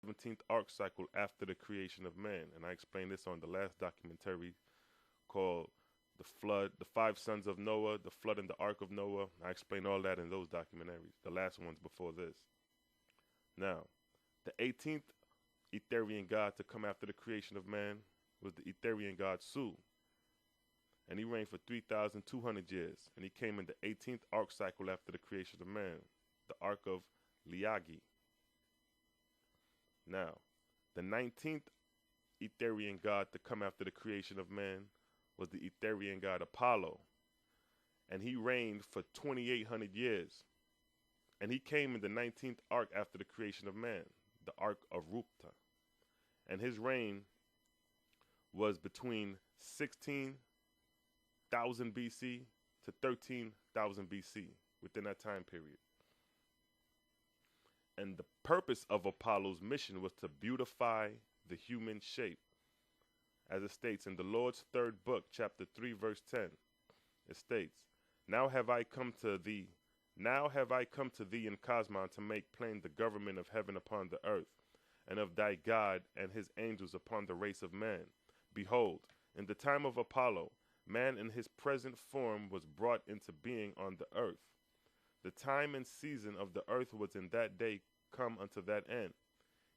17th arc cycle after the creation of man. And I explained this on the last documentary called The Flood, The Five Sons of Noah, The Flood and the Ark of Noah. I explained all that in those documentaries, the last ones before this. Now, the 18th Etherian god to come after the creation of man was the Etherian god Su. And he reigned for 3,200 years. And he came in the 18th arc cycle after the creation of man, the ark of Liagi. Now, the 19th Etherian god to come after the creation of man was the Etherian god Apollo. And he reigned for 2,800 years. And he came in the 19th arc after the creation of man, the ark of Rupta. And his reign was between 16,000 BC to 13,000 BC, within that time period. And the purpose of Apollo's mission was to beautify the human shape. As it states in the Lord's third book, chapter 3, verse 10, it states, Now have I come to thee in Cosmon to make plain the government of heaven upon the earth, and of thy God and his angels upon the race of man. Behold, in the time of Apollo, man in his present form was brought into being on the earth. The time and season of the earth was in that day come unto that end,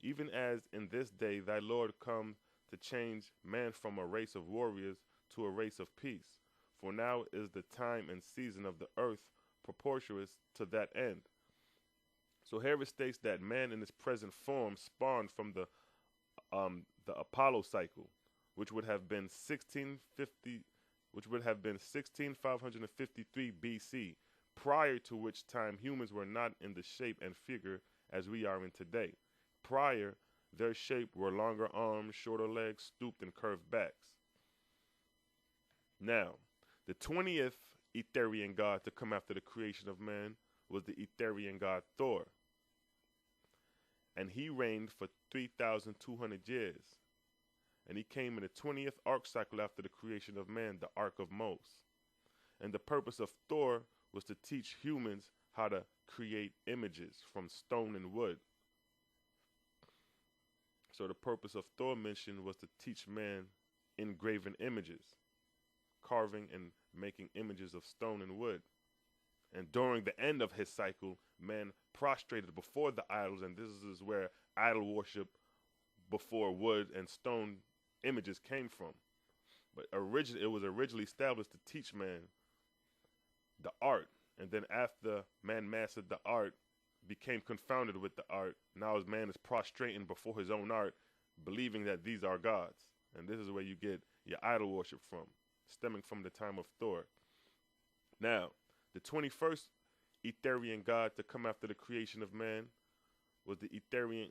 even as in this day thy Lord come to change man from a race of warriors to a race of peace. For now is the time and season of the earth proportionous to that end. So here it states that man in his present form spawned from the Apollo cycle, which would have been 16,553 BC, prior to which time humans were not in the shape and figure as we are in today. Prior, their shape were longer arms, shorter legs, stooped and curved backs. Now, the 20th Etherian god to come after the creation of man was the Etherian god Thor. And he reigned for 3,200 years. And he came in the 20th arc cycle after the creation of man, the Ark of Mos. And the purpose of Thor was to teach humans how to create images from stone and wood. So the purpose of Thor mission was to teach man engraven images, carving and making images of stone and wood. And during the end of his cycle, man prostrated before the idols, and this is where idol worship before wood and stone images came from. But it was originally established to teach man the art, and then after man mastered the art, became confounded with the art, now as man is prostrating before his own art, believing that these are gods. And this is where you get your idol worship from, stemming from the time of Thor. Now, the 21st Etherian god to come after the creation of man was the Etherian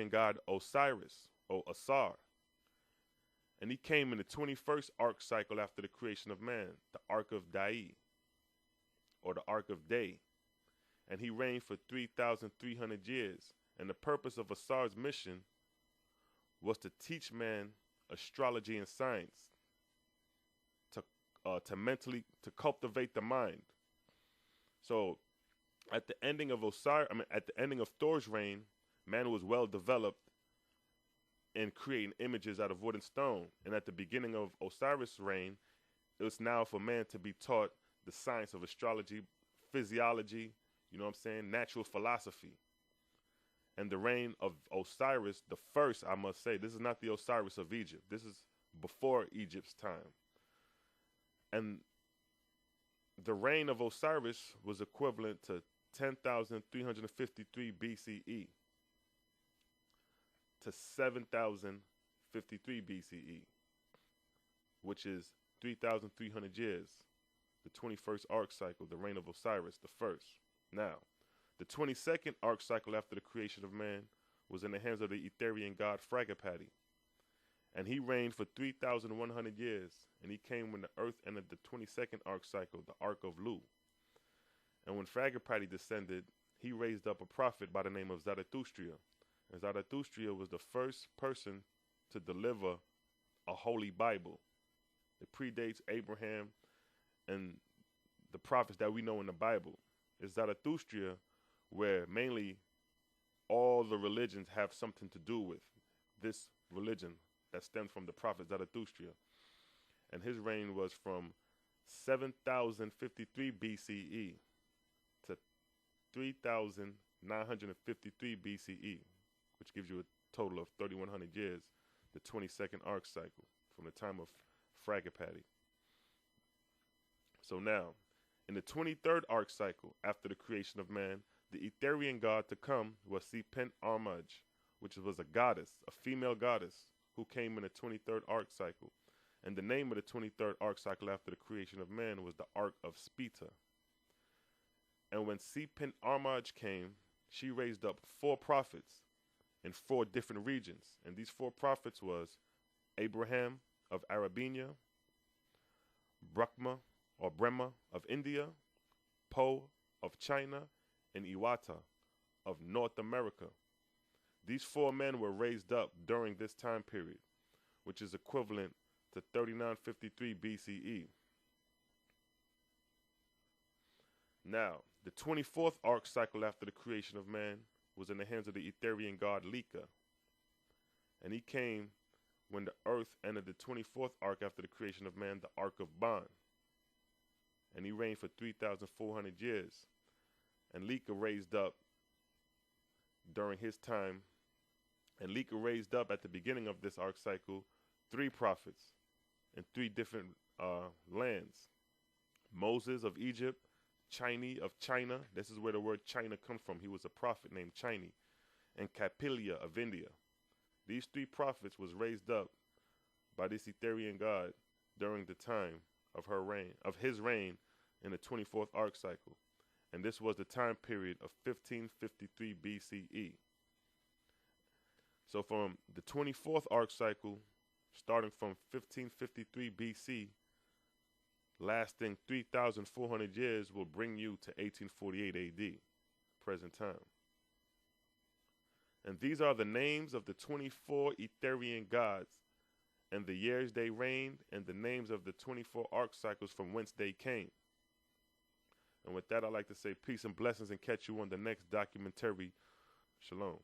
god Osiris, or Asar. And he came in the 21st arc cycle after the creation of man, the Ark of Dai, or the Ark of Day. And he reigned for 3,300 years. And the purpose of Asar's mission was to teach man astrology and science, to cultivate the mind. So, at the ending of Thor's reign, man was well developed in creating images out of wood and stone. And at the beginning of Osiris' reign, it was now for man to be taught the science of astrology, physiology, natural philosophy. And the reign of Osiris, the first, I must say, this is not the Osiris of Egypt. This is before Egypt's time. And the reign of Osiris was equivalent to 10,353 BCE to 7,053 BCE, which is 3,300 years, the 21st arc cycle, the reign of Osiris, the first. Now, the 22nd arc cycle after the creation of man was in the hands of the Etherian god Fragapati. And he reigned for 3,100 years. And he came when the earth entered the 22nd arc cycle, the Ark of Lu. And when Fragapati descended, he raised up a prophet by the name of Zarathustra. And Zarathustra was the first person to deliver a holy Bible. It predates Abraham and the prophets that we know in the Bible. It's Zarathustra where mainly all the religions have something to do with this religion that stemmed from the prophet Zarathustra. And his reign was from 7053 BCE to 3953 BCE, which gives you a total of 3100 years, the 22nd arc cycle from the time of Fragapati. So now, in the 23rd arc cycle, after the creation of man, the Etherian god to come was Sepent Armaj, which was a goddess, a female goddess, who came in the 23rd arc cycle. And the name of the 23rd arc cycle after the creation of man was the Ark of Spita. And when Sepent Armaj came, she raised up 4 prophets in 4 different regions. And these 4 prophets was Abraham of Arabia, Brahma or Brahma of India, Po of China, and Iwata of North America. These 4 men were raised up during this time period, which is equivalent to 3953 BCE. Now, the 24th arc cycle after the creation of man was in the hands of the Etherian god Lika. And he came when the earth entered the 24th arc after the creation of man, the Ark of Ban. And he reigned for 3,400 years. And Lika raised up during his time. And Lika raised up at the beginning of this arc cycle 3 prophets in 3 different lands. Moses of Egypt, Chini of China. This is where the word China comes from. He was a prophet named Chini. And Kapilia of India. These 3 prophets was raised up by this Etherian god during the time of his reign in the 24th arc cycle. And this was the time period of 1553 BCE. So from the 24th arc cycle, starting from 1553 BC, lasting 3,400 years, will bring you to 1848 AD, present time. And these are the names of the 24 Etherian gods, and the years they reigned, and the names of the 24 arc cycles from whence they came. And with that, I'd like to say peace and blessings and catch you on the next documentary. Shalom.